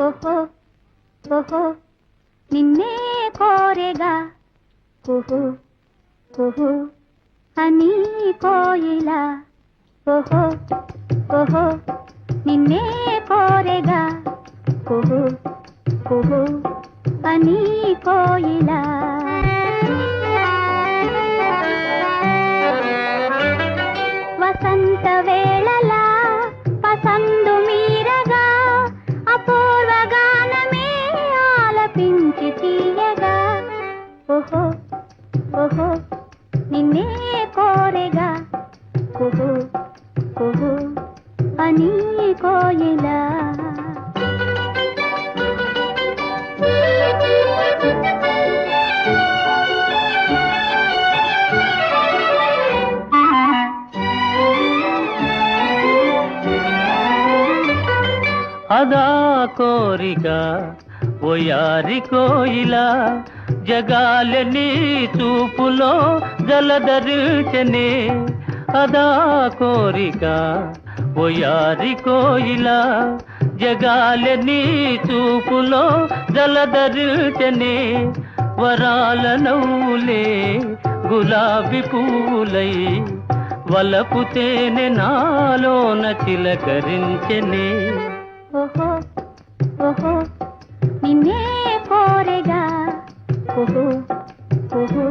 ఓహో ఓహో నిన్నే కోరెగా ఓహో ఓహో అని కోయిలా ఓహో ఓహో నిన్నే కోరెగా ఓహో ఓహో అని కోయిలా వసంత వేళలా పసందు మీరగా అపూర్వ గానమే ఆలపించి తీయగా ఓహో ఓహో నిన్నే కోరెగా ఓహో ఓహో అని కోయిలా అదా కోరిక ఓయారి కోయిలా జగాలని చూపులో జలధరించనే అదా కోరిక ఓయారి కోయిలా జగాలని చూపులో జలధరించనే వరాల నవ్వులే గులాబీ పూలై వలపు తేనె నాలోన చిలకరించనే ఓహో ఓహో నిన్నే కోరెగా ఓహో ఓహో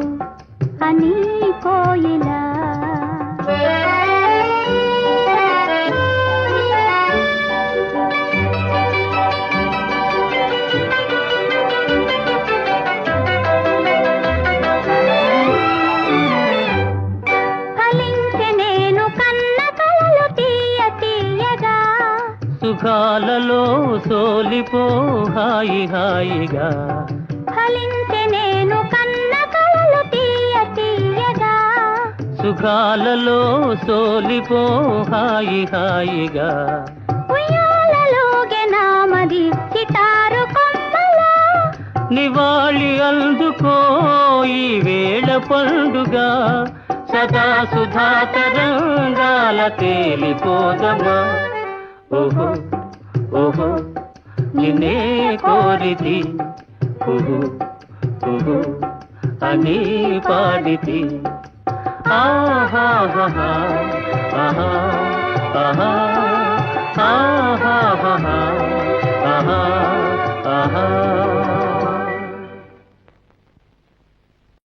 అని కోయిలా ఫలించె నేను కన్న కలలు తీయ తీయగా సుఖాలలో సోలిపో హాయి హాయిగా ఫలించె నేను కన్న కలలు తీయ తీయగా సుఖాలలో సోలిపో హాయి హాయిగా ఉయ్యాలలోగే నామది సితారు కొమ్మలా నివాళి అందుకో ఈ వేళ పండుగ సదా సుధా తరంగాల తేలిపోదమా ఓహో ఓహో నిన్నే కోరితి ఓహో ఓహో అని పాడితి ఆహా ఆహా ఆహా ఆహా